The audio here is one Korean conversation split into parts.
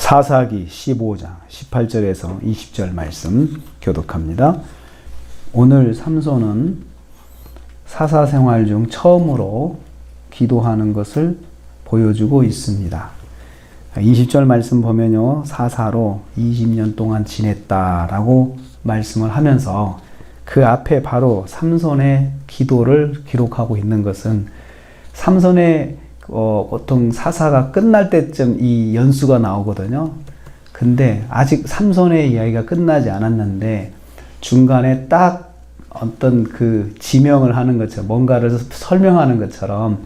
사사기 15장 18절에서 20절 말씀 교독합니다. 오늘 삼손은 사사 생활 중 처음으로 기도하는 것을 보여주고 있습니다. 20절 말씀 보면요, 사사로 20년 동안 지냈다라고 말씀을 하면서 그 앞에 바로 삼손의 기도를 기록하고 있는 것은 삼손의 보통 사사가 끝날 때쯤 이 연수가 나오거든요. 근데 아직 삼손의 이야기가 끝나지 않았는데 중간에 딱 어떤 그 지명을 하는 것처럼 뭔가를 설명하는 것처럼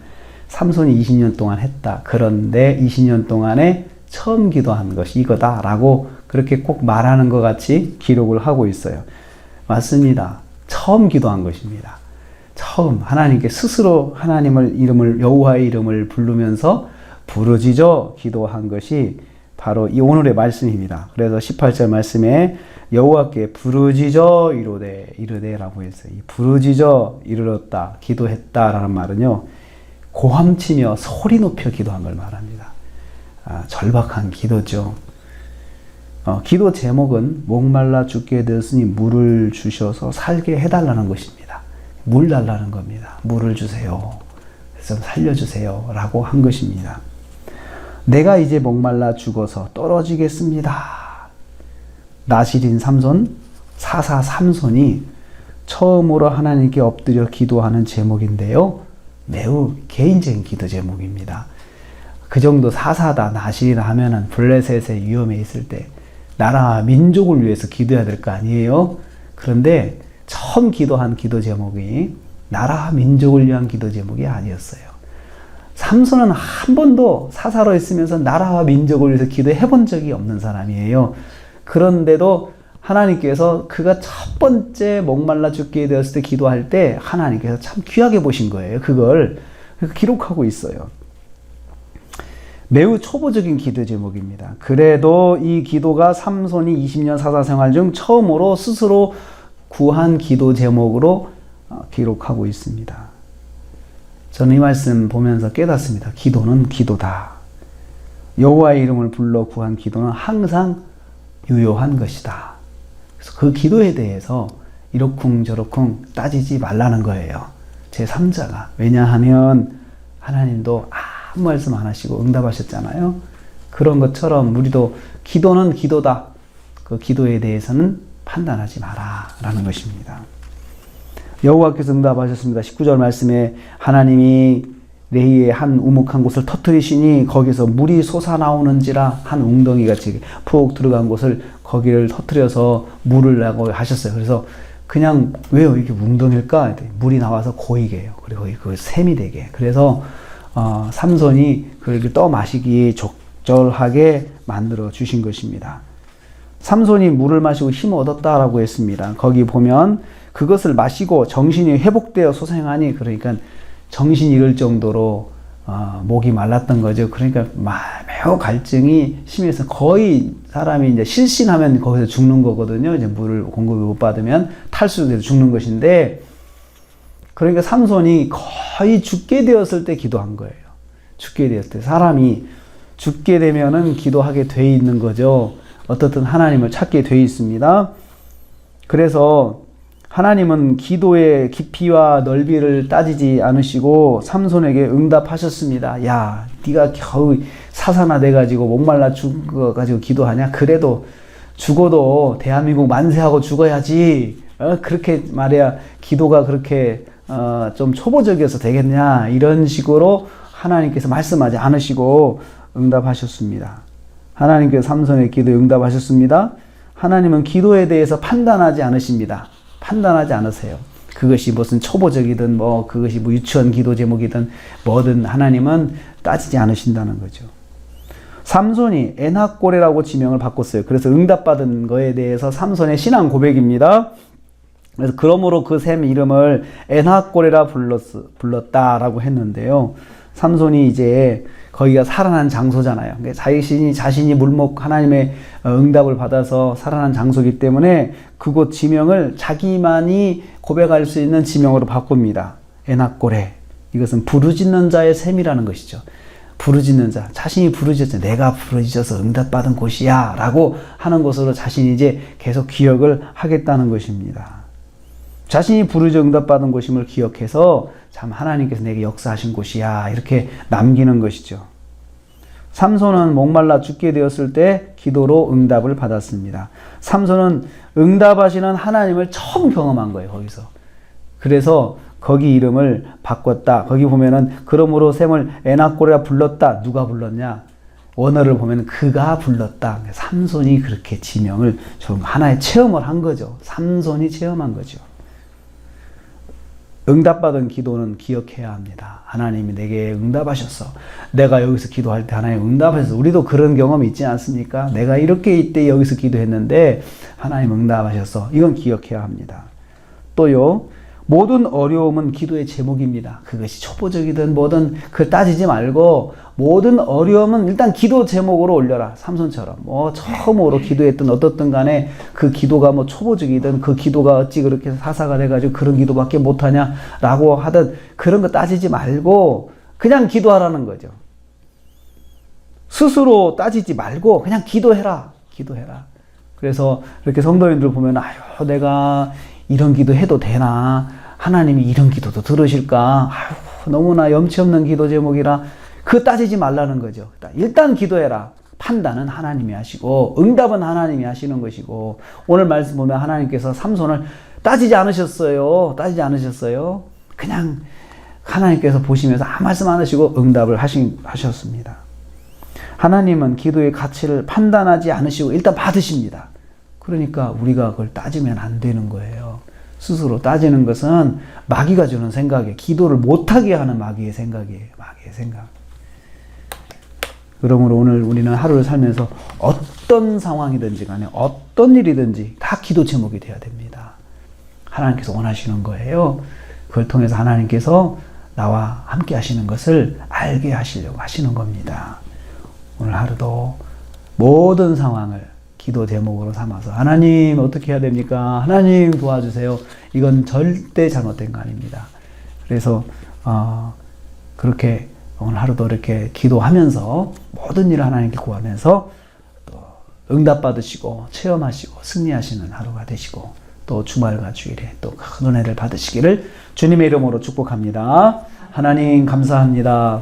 삼손이 20년 동안 했다. 그런데 20년 동안에 처음 기도한 것이 이거다라고 그렇게 꼭 말하는 것 같이 기록을 하고 있어요. 맞습니다. 처음 기도한 것입니다. 처음 하나님께 스스로 하나님을 이름을 여호와의 이름을 부르면서 부르짖어 기도한 것이 바로 이 오늘의 말씀입니다. 그래서 18절 말씀에 여호와께 부르짖어 이르되라고 했어요. 이 부르짖어 이르렀다, 기도했다라는 말은요, 고함치며 소리 높여 기도한 걸 말합니다. 절박한 기도죠. 기도 제목은 목말라 죽게 되었으니 물을 주셔서 살게 해달라는 것입니다. 물 달라는 겁니다. 물을 주세요. 그래서 살려주세요. 라고 한 것입니다. 내가 이제 목말라 죽어서 떨어지겠습니다. 나실인 삼손, 사사 삼손이 처음으로 하나님께 엎드려 기도하는 제목인데요. 매우 개인적인 기도 제목입니다. 그 정도 사사다, 나실이다 하면은 블레셋의 위험에 있을 때 나라와 민족을 위해서 기도해야 될 거 아니에요? 그런데 처음 기도한 기도 제목이 나라와 민족을 위한 기도 제목이 아니었어요. 삼손은 한 번도 사사로 있으면서 나라와 민족을 위해서 기도해 본 적이 없는 사람이에요. 그런데도 하나님께서 그가 첫 번째 목말라 죽게 되었을 때 기도할 때 하나님께서 참 귀하게 보신 거예요. 그걸 기록하고 있어요. 매우 초보적인 기도 제목입니다. 그래도 이 기도가 삼손이 20년 사사 생활 중 처음으로 스스로 구한 기도 제목으로 기록하고 있습니다. 저는 이 말씀 보면서 깨닫습니다. 기도는 기도다. 여호와의 이름을 불러 구한 기도는 항상 유효한 것이다. 그래서 그 기도에 대해서 이러쿵저러쿵 따지지 말라는 거예요. 제3자가. 왜냐하면 하나님도 아무 말씀 안 하시고 응답하셨잖아요. 그런 것처럼 우리도 기도는 기도다. 그 기도에 대해서는 판단하지 마라 라는 것입니다. 여호와께서 응답하셨습니다. 19절 말씀에 하나님이 레히의 한 우묵한 곳을 터뜨리시니 거기서 물이 솟아나오는지라, 한 웅덩이 같이 푹 들어간 곳을 거기를 터뜨려서 물을 내고 하셨어요. 그래서 그냥 왜요 이게 웅덩이일까? 물이 나와서 고이게 해요. 그리고 그 샘이 되게. 그래서 삼손이 그렇게 떠 마시기 적절하게 만들어 주신 것입니다. 삼손이 물을 마시고 힘을 얻었다라고 했습니다. 거기 보면 그것을 마시고 정신이 회복되어 소생하니, 그러니까 정신이 잃을 정도로 목이 말랐던 거죠. 그러니까 매우 갈증이 심해서 거의 사람이 이제 실신하면 거기서 죽는 거거든요. 이제 물을 공급을 못 받으면 탈수돼서 죽는 것인데, 그러니까 삼손이 거의 죽게 되었을 때 기도한 거예요. 죽게 되었을 때. 사람이 죽게 되면은 기도하게 돼 있는 거죠. 어떻든 하나님을 찾게 돼 있습니다. 그래서 하나님은 기도의 깊이와 넓이를 따지지 않으시고 삼손에게 응답하셨습니다. 야, 네가 겨우 사사나 돼가지고 목말라 죽어가지고 기도하냐? 그래도 죽어도 대한민국 만세하고 죽어야지. 그렇게 말해야 기도가 그렇게 좀 초보적이어서 되겠냐? 이런 식으로 하나님께서 말씀하지 않으시고 응답하셨습니다. 하나님께서 삼손의 기도에 응답하셨습니다. 하나님은 기도에 대해서 판단하지 않으십니다. 판단하지 않으세요. 그것이 무슨 초보적이든 그것이 유치원 기도 제목이든 뭐든 하나님은 따지지 않으신다는 거죠. 삼손이 엔하꼬레라고 지명을 바꿨어요. 그래서 응답받은 거에 대해서 삼손의 신앙 고백입니다. 그래서 그러므로 그 샘 이름을 엔하꼬레라 불렀다라고 했는데요. 삼손이 이제 거기가 살아난 장소잖아요. 자신이 물목 하나님의 응답을 받아서 살아난 장소이기 때문에 그곳 지명을 자기만이 고백할 수 있는 지명으로 바꿉니다. 엔하꼬레. 이것은 부르짖는 자의 샘이라는 것이죠. 부르짖는 자, 자신이 부르짖었죠. 내가 부르짖어서 응답받은 곳이야 라고 하는 것으로 자신이 이제 계속 기억을 하겠다는 것입니다. 자신이 부르짖어 응답받은 곳임을 기억해서 참 하나님께서 내게 역사하신 곳이야 이렇게 남기는 것이죠. 삼손은 목말라 죽게 되었을 때 기도로 응답을 받았습니다. 삼손은 응답하시는 하나님을 처음 경험한 거예요. 거기서. 그래서 거기 이름을 바꿨다. 거기 보면은 그러므로 샘을 에나꼬레라 불렀다. 누가 불렀냐? 원어를 보면 그가 불렀다. 삼손이 그렇게 지명을 좀 하나의 체험을 한 거죠. 삼손이 체험한 거죠. 응답받은 기도는 기억해야 합니다. 하나님이 내게 응답하셨어. 내가 여기서 기도할 때 하나님 응답하셨어. 우리도 그런 경험이 있지 않습니까? 내가 이렇게 이때 여기서 기도했는데 하나님 응답하셨어. 이건 기억해야 합니다. 또요. 모든 어려움은 기도의 제목입니다. 그것이 초보적이든 뭐든 그걸 따지지 말고 모든 어려움은 일단 기도 제목으로 올려라. 삼손처럼 처음으로 기도했던 어떻든 간에 그 기도가 초보적이든 그 기도가 어찌 그렇게 사사가 돼가지고 그런 기도밖에 못하냐 라고 하든 그런 거 따지지 말고 그냥 기도하라는 거죠. 스스로 따지지 말고 그냥 기도해라. 그래서 이렇게 성도님들 보면 아유 내가 이런 기도 해도 되나? 하나님이 이런 기도도 들으실까? 아유, 너무나 염치 없는 기도 제목이라 그거 따지지 말라는 거죠. 일단 기도해라. 판단은 하나님이 하시고 응답은 하나님이 하시는 것이고 오늘 말씀 보면 하나님께서 삼손을 따지지 않으셨어요. 그냥 하나님께서 보시면서 아무 말씀 안 하시고 응답을 하셨습니다. 하나님은 기도의 가치를 판단하지 않으시고 일단 받으십니다. 그러니까 우리가 그걸 따지면 안 되는 거예요. 스스로 따지는 것은 마귀가 주는 생각이에요. 기도를 못하게 하는 마귀의 생각이에요. 그러므로 오늘 우리는 하루를 살면서 어떤 상황이든지 간에 어떤 일이든지 다 기도 제목이 돼야 됩니다. 하나님께서 원하시는 거예요. 그걸 통해서 하나님께서 나와 함께 하시는 것을 알게 하시려고 하시는 겁니다. 오늘 하루도 모든 상황을 기도 제목으로 삼아서 하나님 어떻게 해야 됩니까? 하나님 도와주세요. 이건 절대 잘못된 거 아닙니다. 그래서 그렇게 오늘 하루도 이렇게 기도하면서 모든 일을 하나님께 구하면서 또 응답받으시고 체험하시고 승리하시는 하루가 되시고 또 주말과 주일에 또 큰 은혜를 받으시기를 주님의 이름으로 축복합니다. 하나님 감사합니다.